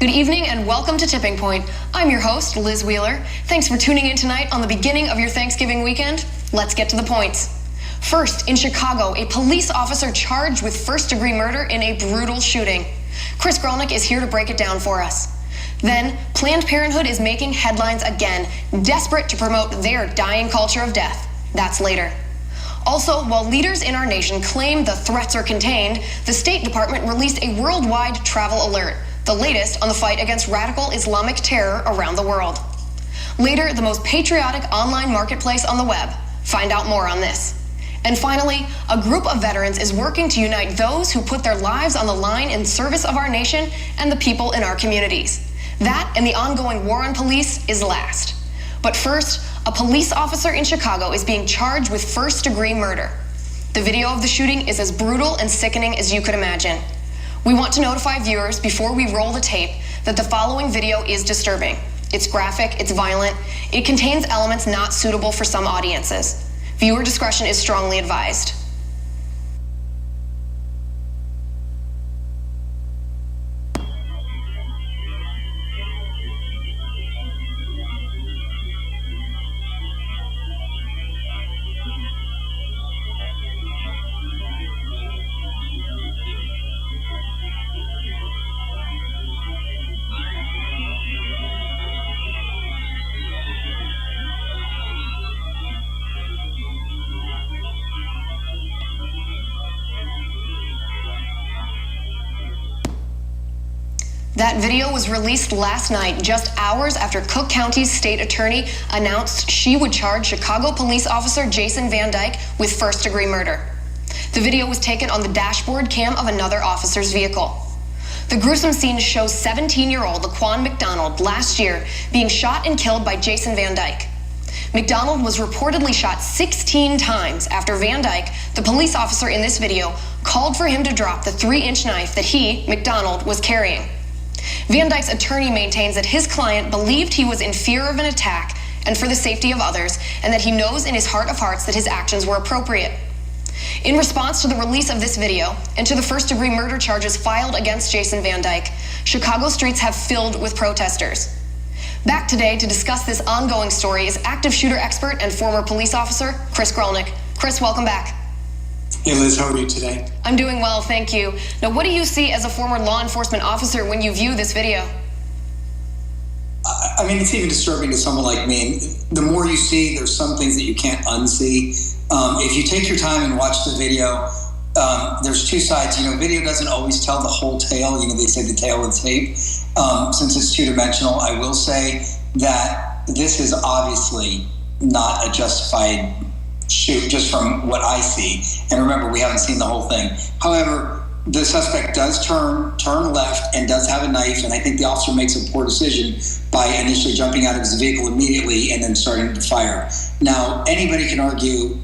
Good evening and welcome to Tipping Point. I'm your host, Liz Wheeler. Thanks for tuning in tonight on the beginning of your Thanksgiving weekend. Let's get to the points. First, in Chicago, a police officer charged with first-degree murder in a brutal shooting. Chris Grollnek is here to break it down for us. Then, Planned Parenthood is making headlines again, desperate to promote their dying culture of death. That's later. Also, while leaders in our nation claim the threats are contained, the State Department released a worldwide travel alert, the latest on the fight against radical Islamic terror around the world. Later, the most patriotic online marketplace on the web. Find out more on this. And finally, a group of veterans is working to unite those who put their lives on the line in service of our nation and the people in our communities. That and the ongoing war on police is last. But first, a police officer in Chicago is being charged with first-degree murder. The video of the shooting is as brutal and sickening as you could imagine. We want to notify viewers before we roll the tape that the following video is disturbing. It's graphic, it's violent, it contains elements not suitable for some audiences. Viewer discretion is strongly advised. That video was released last night, just hours after Cook County's state attorney announced she would charge Chicago police officer Jason Van Dyke with first-degree murder. The video was taken on the dashboard cam of another officer's vehicle. The gruesome scene shows 17-year-old Laquan McDonald last year being shot and killed by Jason Van Dyke. McDonald was reportedly shot 16 times after Van Dyke, the police officer in this video, called for him to drop the 3-inch knife that he, McDonald, was carrying. Van Dyke's attorney maintains that his client believed he was in fear of an attack and for the safety of others, and that he knows in his heart of hearts that his actions were appropriate. In response to the release of this video and to the first-degree murder charges filed against Jason Van Dyke, Chicago streets have filled with protesters. Back today to discuss this ongoing story is active shooter expert and former police officer Chris Grollnek. Chris, welcome back. Hey Liz, how are you today? I'm doing well, thank you. Now, what do you see as a former law enforcement officer when you view this video? I mean, it's even disturbing to someone like me. The more you see, there's some things that you can't unsee. If you take your time and watch the video, there's two sides. Video doesn't always tell the whole tale. They say the tale of the tape. Since it's two-dimensional, I will say that this is obviously not a justified shoot just from what I see. And remember, we haven't seen the whole thing. However, the suspect does turn left and does have a knife, and I think the officer makes a poor decision by initially jumping out of his vehicle immediately and then starting to fire. Now, anybody can argue,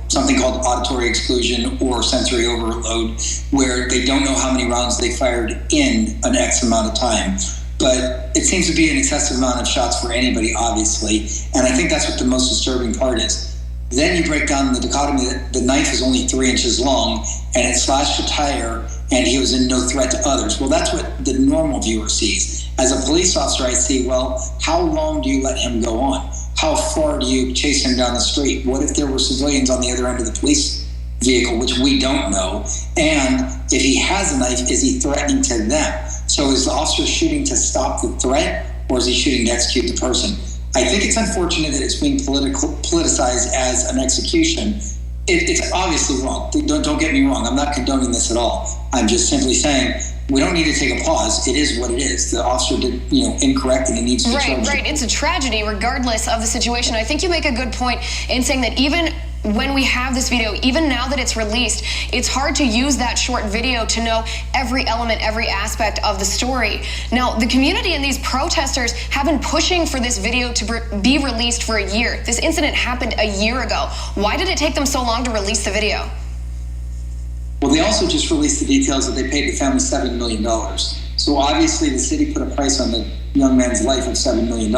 something called auditory exclusion or sensory overload, where they don't know how many rounds they fired in an X amount of time. But it seems to be an excessive amount of shots for anybody, obviously, and I think that's what the most disturbing part is. Then you break down the dichotomy that the knife is only 3 inches long and it slashed a tire and he was in no threat to others. Well, that's what the normal viewer sees. As a police officer, I see, well, how long do you let him go on? How far do you chase him down the street? What if there were civilians on the other end of the police vehicle, which we don't know? And if he has a knife, is he threatening to them? So is the officer shooting to stop the threat, or is he shooting to execute the person? I think it's unfortunate that it's being politicized as an execution. It's obviously wrong. Don't get me wrong. I'm not condoning this at all. I'm just simply saying we don't need to take a pause. It is what it is. The officer did, incorrect, and it needs to be charged. Right. It's a tragedy regardless of the situation. I think you make a good point in saying that even when we have this video, even now that it's released, it's hard to use that short video to know every element, every aspect of the story. Now, the community and these protesters have been pushing for this video to be released for a year. This incident happened a year ago. Why did it take them so long to release the video? Well, they also just released the details that they paid the family $7 million. So obviously the city put a price on the young man's life of $7 million,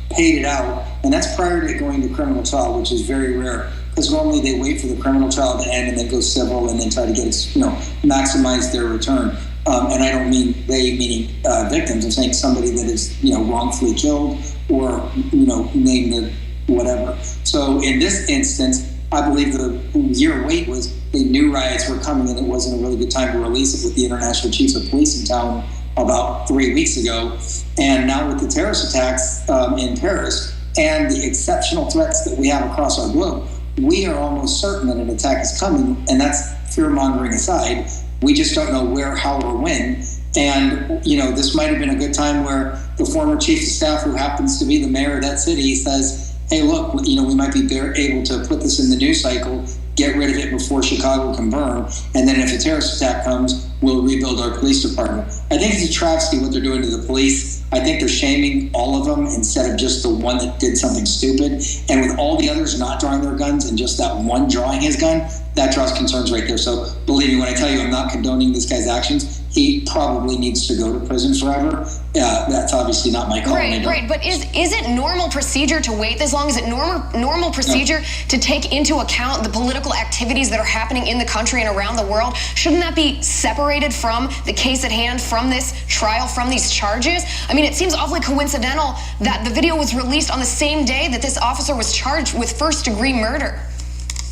paid it out, and that's prior to going to criminal trial, which is very rare. Because normally they wait for the criminal trial to end and then go civil and then try to get, maximize their return. And I don't mean they, meaning victims. I'm saying somebody that is, wrongfully killed or, named the whatever. So in this instance, I believe the year wait was they knew riots were coming and it wasn't a really good time to release it with the international chiefs of police in town about 3 weeks ago. And now with the terrorist attacks in Paris and the exceptional threats that we have across our globe, we are almost certain that an attack is coming, and that's fear-mongering aside. We just don't know where, how, or when. And, this might have been a good time where the former chief of staff, who happens to be the mayor of that city, says, hey, look, we might be able to put this in the news cycle, get rid of it before Chicago can burn, and then if a terrorist attack comes, we'll rebuild our police department. I think it's a travesty what they're doing to the police. I think they're shaming all of them instead of just the one that did something stupid. And with all the others not drawing their guns and just that one drawing his gun, that draws concerns right there. So believe me when I tell you I'm not condoning this guy's actions. He probably needs to go to prison forever. That's obviously not my call. Right. But is it normal procedure to wait this long? Is it normal procedure to take into account the political activities that are happening in the country and around the world? Shouldn't that be separated from the case at hand, from this trial, from these charges? I mean, it seems awfully coincidental that the video was released on the same day that this officer was charged with first-degree murder.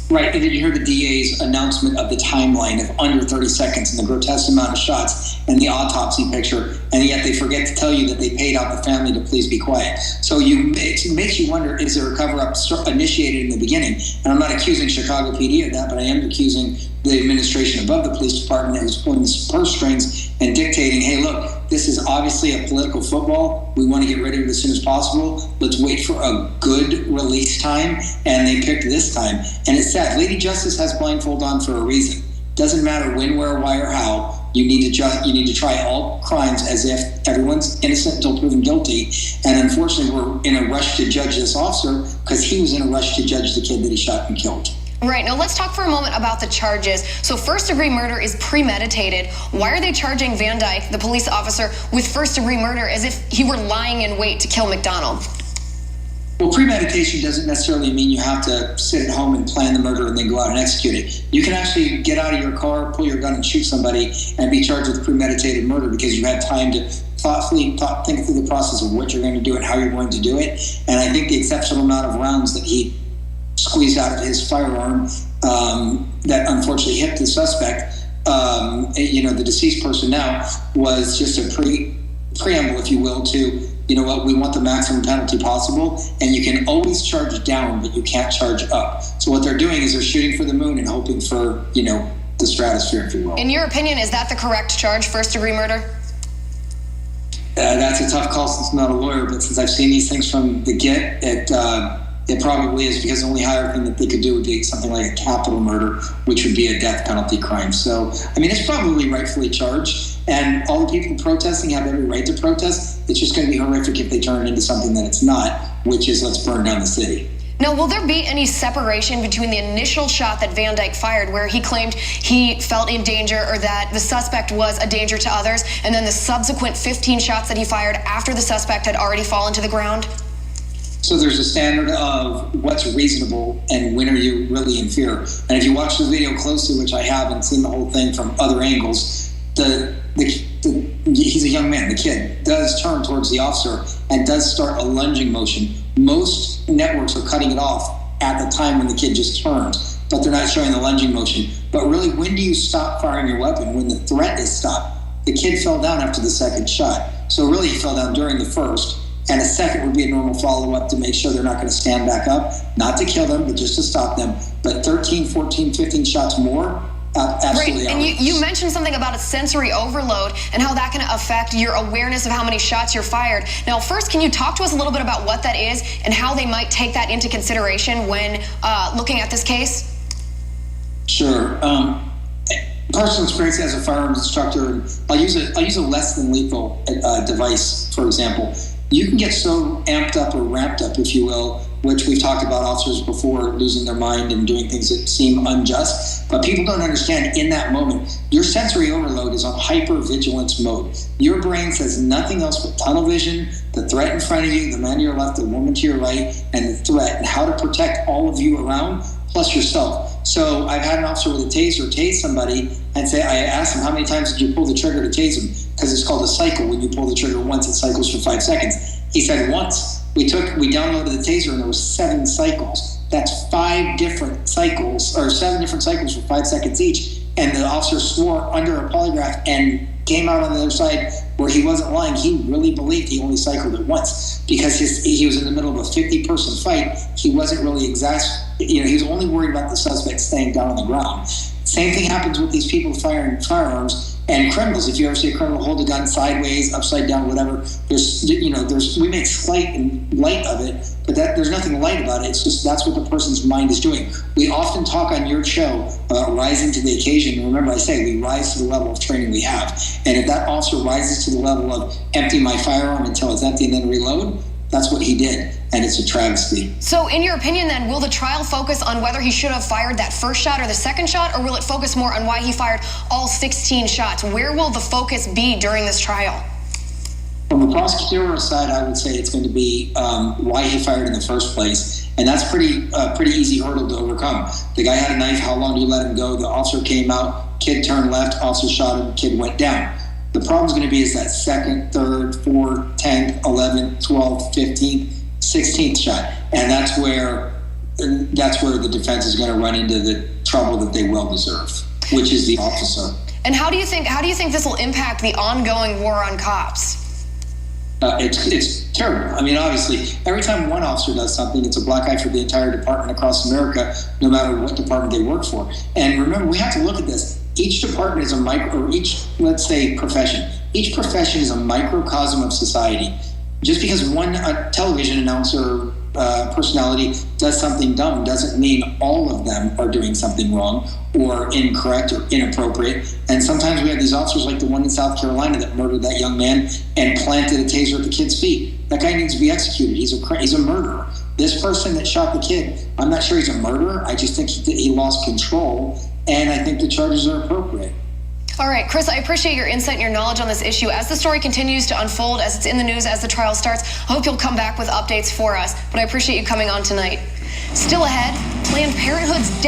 Right, and did you hear the DA's announcement of the timeline of under 30 seconds and the grotesque amount of shots and the autopsy picture, and yet they forget to tell you that they paid out the family to please be quiet. So it makes you wonder, is there a cover-up initiated in the beginning? And I'm not accusing Chicago PD of that, but I am accusing the administration above the police department who's pulling the purse strings and dictating, hey, look, this is obviously a political football. We want to get rid of it as soon as possible. Let's wait for a good release time. And they picked this time. And it's sad. Lady Justice has blindfold on for a reason. Doesn't matter when, where, why, or how. You need to try all crimes as if everyone's innocent until proven guilty. And unfortunately, we're in a rush to judge this officer because he was in a rush to judge the kid that he shot and killed. Right. Now, let's talk for a moment about the charges. So first-degree murder is premeditated. Why are they charging Van Dyke, the police officer, with first-degree murder as if he were lying in wait to kill McDonald? Well, premeditation doesn't necessarily mean you have to sit at home and plan the murder and then go out and execute it. You can actually get out of your car, pull your gun, and shoot somebody and be charged with premeditated murder because you had time to thoughtfully think through the process of what you're going to do and how you're going to do it. And I think the exceptional amount of rounds that he squeezed out of his firearm that unfortunately hit the suspect, the deceased person now, was just a preamble, if you will, to, we want the maximum penalty possible, and you can always charge down, but you can't charge up. So what they're doing is they're shooting for the moon and hoping for, the stratosphere, if you will. In your opinion, is that the correct charge, first-degree murder? That's a tough call since I'm not a lawyer, but since I've seen these things from the get, it probably is, because the only higher thing that they could do would be something like a capital murder, which would be a death penalty crime. So, it's probably rightfully charged, and all the people protesting have every right to protest. It's just going to be horrific if they turn it into something that it's not, which is let's burn down the city. Now, will there be any separation between the initial shot that Van Dyke fired, where he claimed he felt in danger or that the suspect was a danger to others, and then the subsequent 15 shots that he fired after the suspect had already fallen to the ground? So there's a standard of what's reasonable and when are you really in fear. And if you watch the video closely, which I have and seen the whole thing from other angles, he's a young man, the kid, does turn towards the officer and does start a lunging motion. Most networks are cutting it off at the time when the kid just turns, but they're not showing the lunging motion. But really, when do you stop firing your weapon? When the threat is stopped. The kid fell down after the second shot. So really, he fell down during the first. And a second would be a normal follow-up to make sure they're not going to stand back up, not to kill them, but just to stop them. But 13, 14, 15 shots more, absolutely. Right, and you mentioned something about a sensory overload and how that can affect your awareness of how many shots you're fired. Now, first, can you talk to us a little bit about what that is and how they might take that into consideration when looking at this case? Sure. Personal experience as a firearms instructor, I'll use a less than lethal device, for example. You can get so amped up or ramped up, if you will, which we've talked about officers before losing their mind and doing things that seem unjust. But people don't understand in that moment, your sensory overload is on hypervigilance mode. Your brain says nothing else but tunnel vision, the threat in front of you, the man to your left, the woman to your right, and the threat, and how to protect all of you around, plus yourself. So I've had an officer with a taser tase somebody, and say, I asked him, how many times did you pull the trigger to tase him? Because it's called a cycle. When you pull the trigger once, it cycles for 5 seconds. He said once. We downloaded the taser, and there was 7 cycles. That's 5 different cycles, or 7 different cycles for 5 seconds each. And the officer swore under a polygraph and came out on the other side where he wasn't lying. He really believed he only cycled it once because he was in the middle of a 50-person fight. He wasn't really he was only worried about the suspect staying down on the ground. Same thing happens with these people firing firearms and criminals. If you ever see a criminal hold a gun sideways, upside down, whatever, we make slight and light of it, but there's nothing light about it. It's just that's what the person's mind is doing. We often talk on your show about rising to the occasion. And remember, I say we rise to the level of training we have. And if that officer rises to the level of empty my firearm until it's empty and then reload, that's what he did. And it's a travesty. So in your opinion then, will the trial focus on whether he should have fired that first shot or the second shot, or will it focus more on why he fired all 16 shots? Where will the focus be during this trial? From the prosecutorial side, I would say it's going to be why he fired in the first place. And that's pretty easy hurdle to overcome. The guy had a knife. How long do you let him go? The officer came out, kid turned left, officer shot him, kid went down. The problem's going to be is that second, third, 4th, 10th, 11th, 12th, 15th, 16th shot. And that's where the defense is going to run into the trouble that they well deserve, which is the officer. And how do you think this will impact the ongoing war on cops? It's terrible. I mean, obviously, every time one officer does something, it's a black eye for the entire department across America, no matter what department they work for. And remember, we have to look at this. Each department is let's say profession. Each profession is a microcosm of society. Just because one television announcer personality does something dumb doesn't mean all of them are doing something wrong or incorrect or inappropriate. And sometimes we have these officers like the one in South Carolina that murdered that young man and planted a taser at the kid's feet. That guy needs to be executed. He's a murderer. This person that shot the kid, I'm not sure he's a murderer. I just think he lost control, and I think the charges are appropriate. All right, Chris, I appreciate your insight and your knowledge on this issue. As the story continues to unfold, as it's in the news, as the trial starts, I hope you'll come back with updates for us. But I appreciate you coming on tonight. Still ahead, Planned Parenthood's